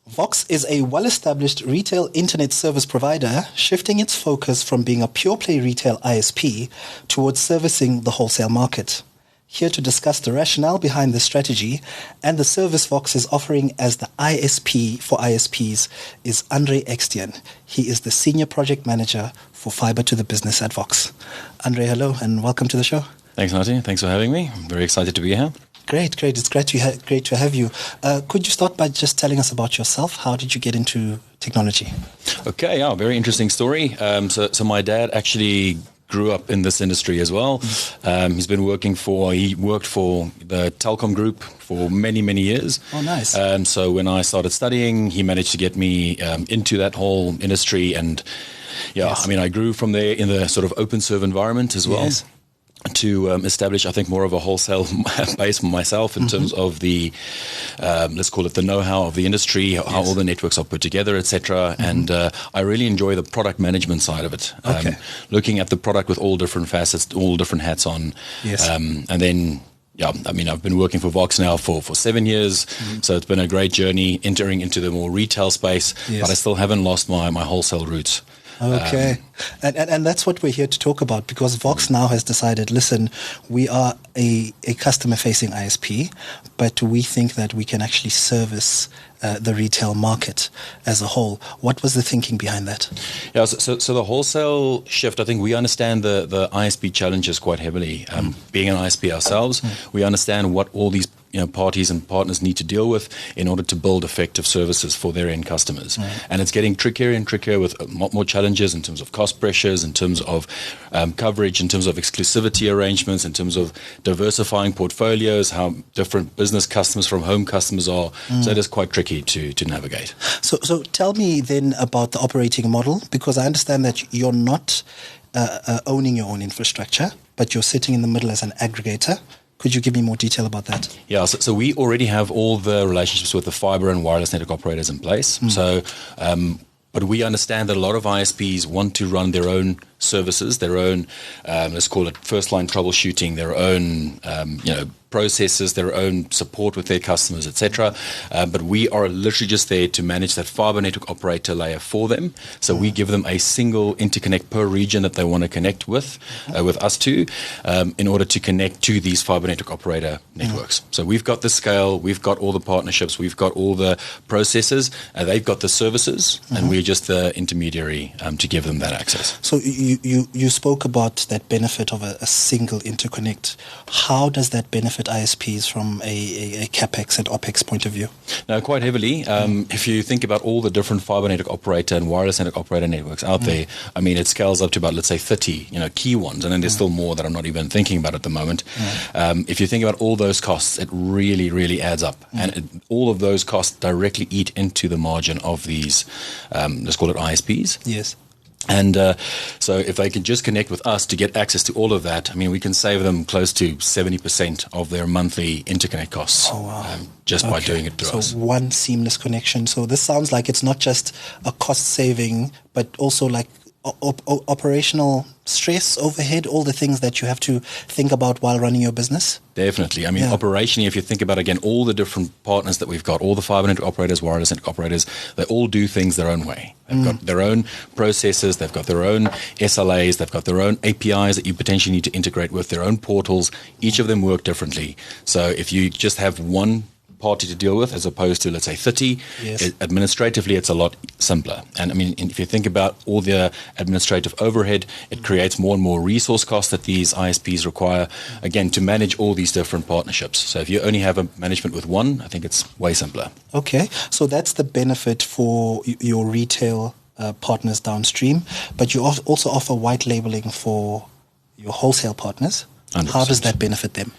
Vox is a well-established retail internet service provider, shifting its focus from being a pure-play retail ISP towards servicing the wholesale market. Here to discuss the rationale behind this strategy and the service Vox is offering as the ISP for ISPs is Eksteen. He is the Senior Project Manager for Fibre to the Business at Vox. Andre, hello and welcome to the show. Thanks, Marty. Thanks for having me. I'm very excited to be here. Great. It's great to have you. Could you start by just telling us about yourself? How did you get into technology? Okay, very interesting story. So my dad actually grew up in this industry as well. He worked for the telecom group for many, many years. Oh, nice. So when I started studying, he managed to get me into that whole industry. And yes. I grew from there in the sort of open serve environment as well. Yes. To establish, I think, more of a wholesale base for myself in terms of the, let's call it the know-how of the industry, how all the networks are put together, etc. And I really enjoy the product management side of it. Okay. Looking at the product with all different facets, all different hats on. Yes. And then, I've been working for Vox now for 7 years. So it's been a great journey entering into the more retail space, but I still haven't lost my wholesale roots. Okay. And that's what we're here to talk about, because Vox now has decided, listen, we are a customer-facing ISP, but we think that we can actually service the retail market as a whole. What was the thinking behind that? Yeah, so the wholesale shift, I think we understand the ISP challenges quite heavily. Being an ISP ourselves, we understand what all these parties and partners need to deal with in order to build effective services for their end customers. And it's getting trickier and trickier with a lot more challenges in terms of cost pressures, in terms of coverage, in terms of exclusivity arrangements, in terms of diversifying portfolios, how different business customers from home customers are. So it is quite tricky to navigate. So tell me then about the operating model, because I understand that you're not owning your own infrastructure, but you're sitting in the middle as an aggregator. Could you give me more detail about that? Yeah, so we already have all the relationships with the fibre and wireless network operators in place. But we understand that a lot of ISPs want to run their own services, their own, let's call it first-line troubleshooting, their own, processes, their own support with their customers, etc. But we are literally just there to manage that fibre network operator layer for them. So we give them a single interconnect per region that they want to connect with us to, in order to connect to these fibre network operator networks. So we've got the scale, we've got all the partnerships, we've got all the processes, they've got the services, and we're just the intermediary to give them that access. So you spoke about that benefit of a single interconnect. How does that benefit ISPs from a CapEx and OpEx point of view? No, quite heavily. If you think about all the different fibre network operator and wireless network operator networks out there, it scales up to about, let's say, 30 key ones, and then there's still more that I'm not even thinking about at the moment. If you think about all those costs, it really, really adds up. And all of those costs directly eat into the margin of these, let's call it ISPs. Yes. And so if they can just connect with us to get access to all of that, we can save them close to 70% of their monthly interconnect costs. Oh, wow. Just by doing it through us. So one seamless connection. So this sounds like it's not just a cost saving, but also like operational stress, overhead, all the things that you have to think about while running your business? Definitely. Operationally, if you think about, again, all the different partners that we've got, all the fibre network operators, wireless network operators, they all do things their own way. They've got their own processes, they've got their own SLAs, they've got their own APIs that you potentially need to integrate with, their own portals. Each of them work differently. So if you just have one party to deal with as opposed to, let's say, 30, administratively it's a lot simpler. And if you think about all the administrative overhead, it creates more and more resource costs that these ISPs require, again, to manage all these different partnerships. So if you only have a management with one, I think it's way simpler. Okay, so that's the benefit for your retail partners downstream, but you also offer white labeling for your wholesale partners. 100%. How does that benefit them?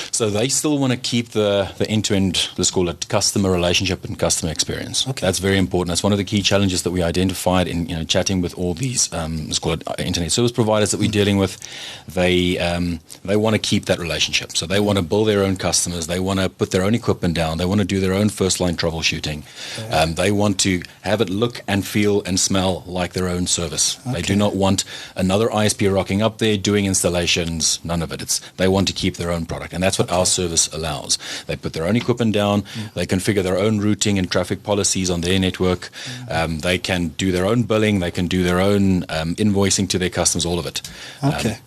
So they still want to keep the end-to-end, let's call it, customer relationship and customer experience. Okay. That's very important. That's one of the key challenges that we identified in chatting with all these, let's call it, internet service providers that we're dealing with. They want to keep that relationship. So they want to build their own customers. They want to put their own equipment down. They want to do their own first-line troubleshooting. Okay. They want to have it look and feel and smell like their own service. Okay. They do not want another ISP rocking up there doing installations, none of it. it. They want to keep their own product, and that's what our service allows. They put their own equipment down, they configure their own routing and traffic policies on their network, they can do their own billing, they can do their own invoicing to their customers, all of it. Okay.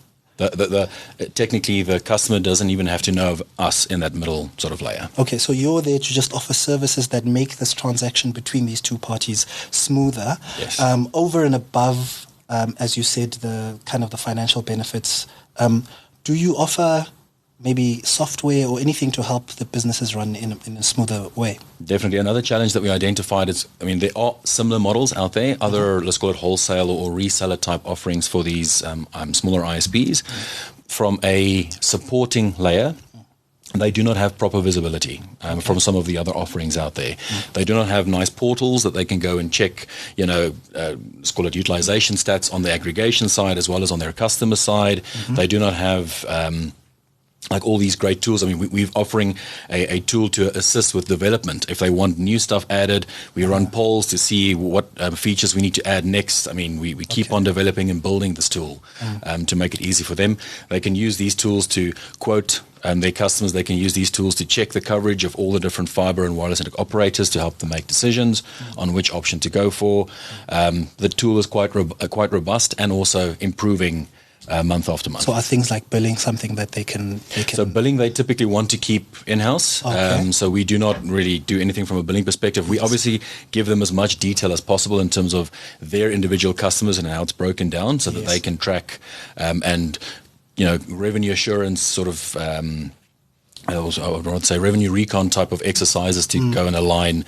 Technically, the customer doesn't even have to know of us in that middle sort of layer. Okay, so you're there to just offer services that make this transaction between these two parties smoother. Yes. Over and above, as you said, the kind of the financial benefits. Do you offer maybe software or anything to help the businesses run in a smoother way? Definitely. Another challenge that we identified is, there are similar models out there, other, let's call it wholesale or reseller type offerings for these smaller ISPs. From a supporting layer, they do not have proper visibility from some of the other offerings out there. They do not have nice portals that they can go and check, let's call it utilization stats on the aggregation side as well as on their customer side. They do not have like all these great tools. We're offering a tool to assist with development. If they want new stuff added, we run polls to see what features we need to add next. We keep on developing and building this tool to make it easy for them. They can use these tools to quote their customers. They can use these tools to check the coverage of all the different fibre and wireless network operators to help them make decisions on which option to go for. The tool is quite robust and also improving month after month. So are things like billing something that they can... So billing they typically want to keep in-house. Okay. So we do not really do anything from a billing perspective. We obviously give them as much detail as possible in terms of their individual customers and how it's broken down so that they can track and revenue assurance sort of I would rather say revenue recon type of exercises to go and align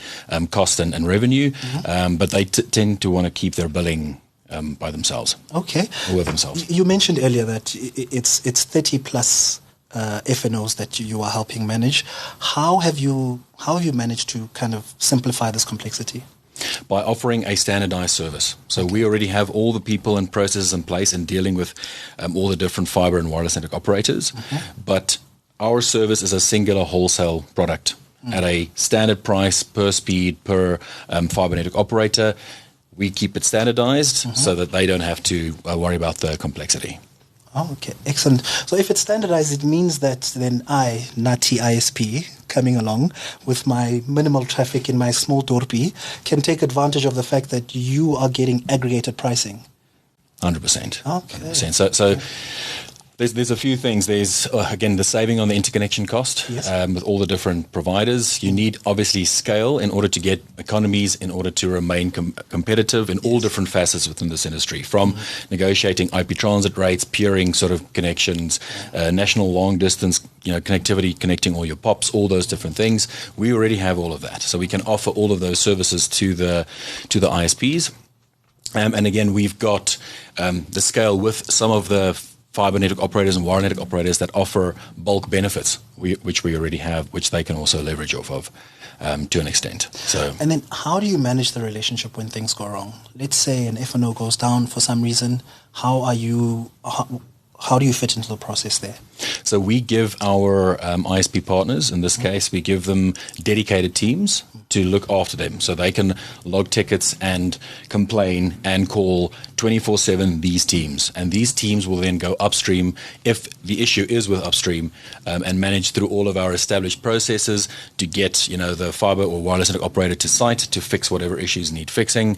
cost and revenue. But they tend to want to keep their billing by themselves. Okay. Or with themselves. You mentioned earlier that it's 30 plus FNOs that you are helping manage. How have you managed to kind of simplify this complexity? By offering a standardized service. So we already have all the people and processes in place in dealing with all the different fiber and wireless network operators. But our service is a singular wholesale product at a standard price per speed per fiber network operator. We keep it standardized so that they don't have to worry about the complexity. Oh, okay. Excellent. So if it's standardized, it means that then I, Nati ISP, coming along with my minimal traffic in my small dorpie, can take advantage of the fact that you are getting aggregated pricing. 100%. Okay. 100%. So there's a few things. There's, again, the saving on the interconnection cost with all the different providers. You need, obviously, scale in order to get economies, in order to remain competitive in all different facets within this industry, from negotiating IP transit rates, peering sort of connections, national long distance connectivity, connecting all your POPs, all those different things. We already have all of that. So we can offer all of those services to the ISPs. And again, we've got the scale with some of the fiber network operators and wire network operators that offer bulk benefits, which we already have, which they can also leverage off of to an extent. So, and then how do you manage the relationship when things go wrong? Let's say an F&O goes down for some reason. How do you fit into the process there? So we give our ISP partners, in this case, we give them dedicated teams to look after them. So they can log tickets and complain and call 24/7 these teams. And these teams will then go upstream, if the issue is with upstream, and manage through all of our established processes to get the fiber or wireless network operator to site to fix whatever issues need fixing.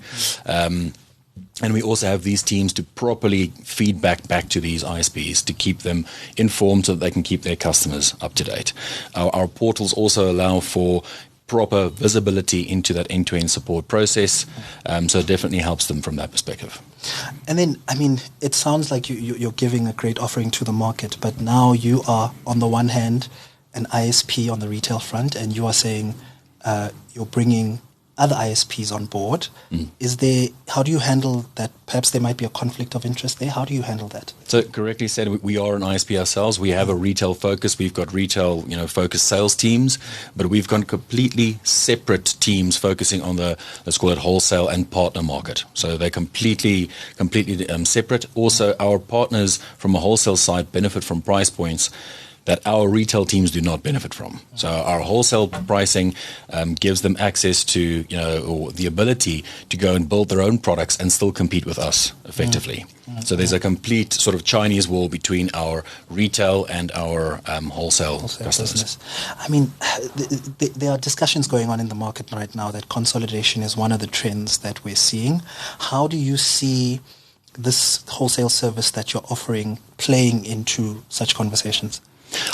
And we also have these teams to properly feed back to these ISPs to keep them informed so that they can keep their customers up to date. Our portals also allow for proper visibility into that end-to-end support process, so it definitely helps them from that perspective. And then, it sounds like you're giving a great offering to the market, but now you are, on the one hand, an ISP on the retail front, and you are saying you're bringing other ISPs on board. How do you handle that? Perhaps there might be a conflict of interest there. How do you handle that? So correctly said, we are an ISP ourselves. We have a retail focus. We've got retail, focused sales teams, but we've got completely separate teams focusing on the, let's call it wholesale and partner market. So they're completely separate. Also, our partners from a wholesale side benefit from price points that our retail teams do not benefit from. So our wholesale pricing gives them access to, or the ability to go and build their own products and still compete with us effectively. So there's a complete sort of Chinese wall between our retail and our wholesale customers. Business. I mean, there are discussions going on in the market right now that consolidation is one of the trends that we're seeing. How do you see this wholesale service that you're offering playing into such conversations?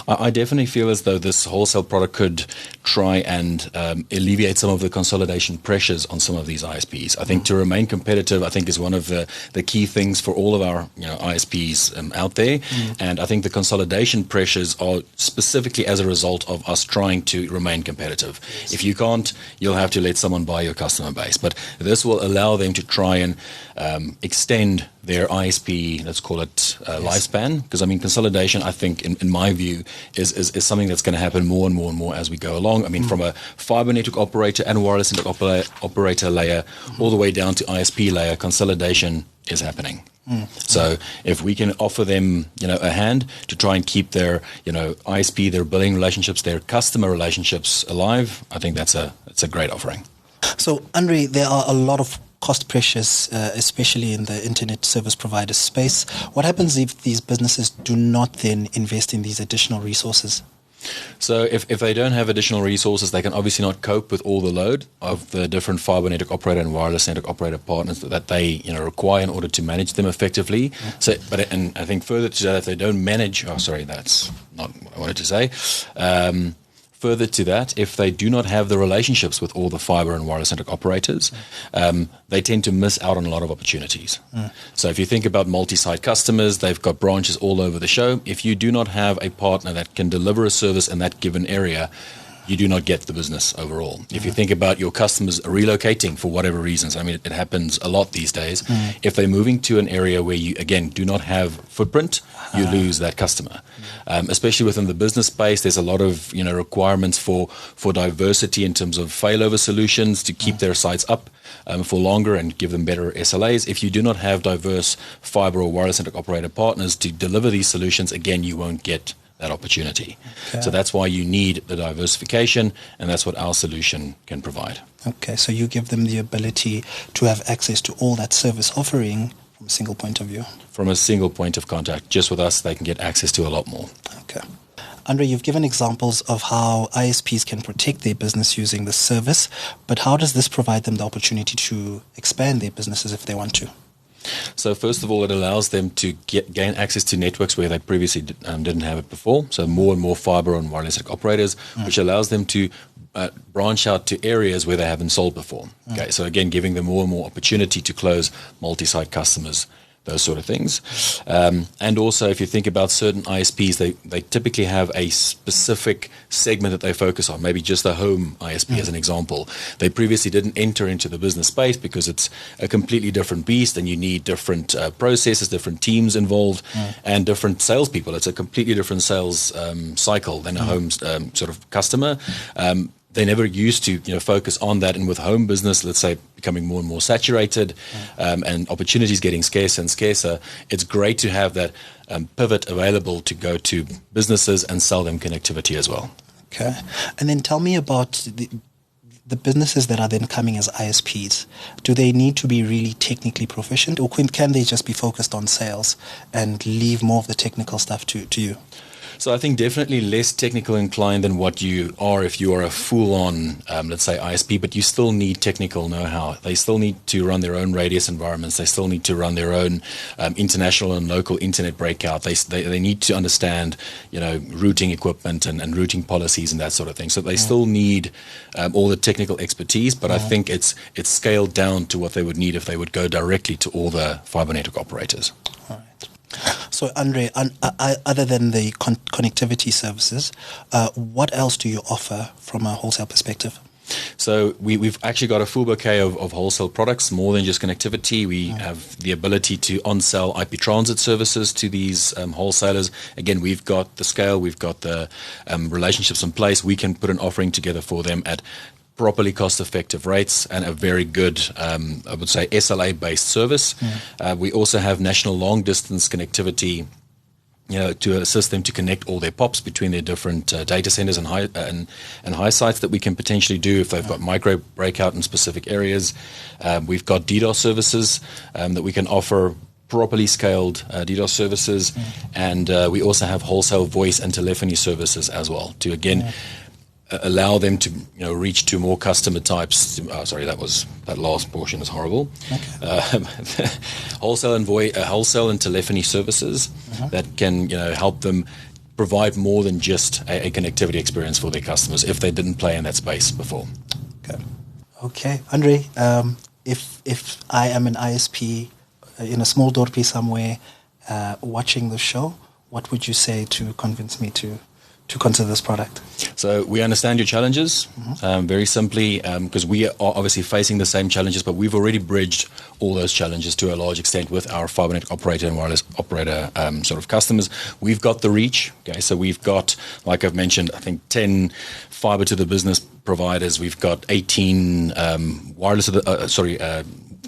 I definitely feel as though this wholesale product could try and alleviate some of the consolidation pressures on some of these ISPs. I think to remain competitive, I think is one of the key things for all of our ISPs out there. And I think the consolidation pressures are specifically as a result of us trying to remain competitive. Yes. If you can't, you'll have to let someone buy your customer base. But this will allow them to try and extend their ISP, let's call it lifespan, because I mean consolidation, I think in my view is something that's going to happen more and more and more as we go along. I mean from a fibre network operator and wireless network operator layer all the way down to ISP layer, consolidation is happening. So if we can offer them, a hand to try and keep their, ISP, their billing relationships, their customer relationships alive, I think that's a great offering. So, Andre, there are a lot of cost pressures, especially in the internet service provider space. What happens if these businesses do not then invest in these additional resources? So if they don't have additional resources, they can obviously not cope with all the load of the different fibre network operator and wireless network operator partners that they require in order to manage them effectively. So, and I think further to that, if they don't manage, that's not what I wanted to say. Further to that, if they do not have the relationships with all the fibre and wireless network operators, they tend to miss out on a lot of opportunities. So if you think about multi-site customers, they've got branches all over the show. If you do not have a partner that can deliver a service in that given area, you do not get the business overall. If you think about your customers relocating for whatever reasons, I mean, it happens a lot these days. If they're moving to an area where you, again, do not have footprint, you lose that customer. Especially within the business space, there's a lot of requirements for diversity in terms of failover solutions to keep their sites up for longer and give them better SLAs. If you do not have diverse fibre or wireless network operator partners to deliver these solutions, again, you won't get that opportunity. Okay. So that's why you need the diversification, and that's what our solution can provide. Okay, so you give them the ability to have access to all that service offering from a single point of view. From a single point of contact. Just with us, they can get access to a lot more. Okay. Andre, you've given examples of how ISPs can protect their business using the service, but how does this provide them the opportunity to expand their businesses if they want to? So first of all, it allows them to gain access to networks where they previously didn't have it before. So more and more fibre and wireless network operators, which allows them to branch out to areas where they haven't sold before. Okay, so again, giving them more and more opportunity to close multi-site customers, those sort of things. And also, if you think about certain ISPs, they typically have a specific segment that they focus on, maybe just a home ISP as an example. They previously didn't enter into the business space because it's a completely different beast and you need different processes, different teams involved, and different salespeople. It's a completely different sales cycle than a home sort of customer. They never used to focus on that, and with home business, let's say, becoming more and more saturated and opportunities getting scarcer and scarcer, it's great to have that pivot available to go to businesses and sell them connectivity as well. Okay. And then tell me about the businesses that are then coming as ISPs. Do they need to be really technically proficient, or can they just be focused on sales and leave more of the technical stuff to you? So I think definitely less technical inclined than what you are if you are a full-on, let's say, ISP, but you still need technical know-how. They still need to run their own radius environments. They still need to run their own international and local internet breakout. They need to understand, routing equipment and routing policies and that sort of thing. So they still need all the technical expertise, but I think it's scaled down to what they would need if they would go directly to all the fibre network operators. All right. So, Andre, other than the connectivity services, what else do you offer from a wholesale perspective? So we've actually got a full bouquet of wholesale products, more than just connectivity. We have the ability to on-sell IP transit services to these wholesalers. Again, we've got the scale, we've got the relationships in place. We can put an offering together for them at properly cost-effective rates and a very good, I would say, SLA-based service. We also have national long-distance connectivity to assist them to connect all their POPs between their different data centers and high sites that we can potentially do if they've got micro breakout in specific areas. We've got DDoS services that we can offer, properly scaled DDoS services, and we also have wholesale voice and telephony services as well to again allow them to reach to more customer types. Sorry, that last portion is horrible. Okay. Wholesale and telephony services that can help them provide more than just a connectivity experience for their customers if they didn't play in that space before. Okay, Andre, if I am an ISP in a small dorpy somewhere watching the show, what would you say to convince me to consider this product? So we understand your challenges, very simply, because we are obviously facing the same challenges, but we've already bridged all those challenges to a large extent with our fibre net operator and wireless operator sort of customers. We've got the reach. Okay, so we've got, like I've mentioned, I think 10 fibre to the business providers. We've got 18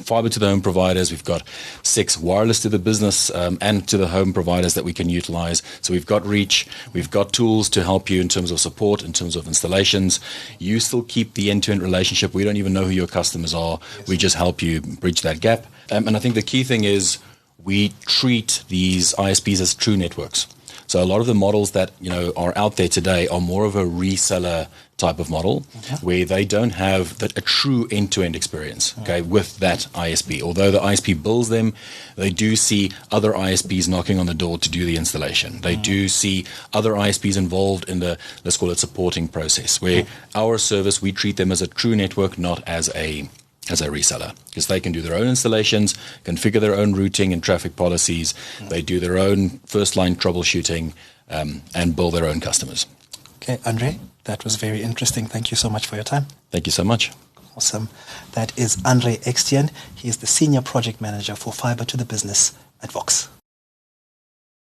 fibre to the home providers. We've got 6 wireless to the business and to the home providers that we can utilize. So we've got reach. We've got tools to help you in terms of support, in terms of installations. You still keep the end-to-end relationship. We don't even know who your customers are. We just help you bridge that gap. And I think the key thing is we treat these ISPs as true networks. So a lot of the models that are out there today are more of a reseller type of model, where they don't have a true end-to-end experience, with that ISP. Although the ISP bills them, they do see other ISPs knocking on the door to do the installation. They do see other ISPs involved in the, let's call it, supporting process, where our service, we treat them as a true network, not as a reseller, because they can do their own installations, configure their own routing and traffic policies. They do their own first-line troubleshooting and build their own customers. Okay, Andre, that was very interesting. Thank you so much for your time. Thank you so much. Awesome. That is Andre Eksteen. He is the Senior Project Manager for Fibre to the Business at Vox.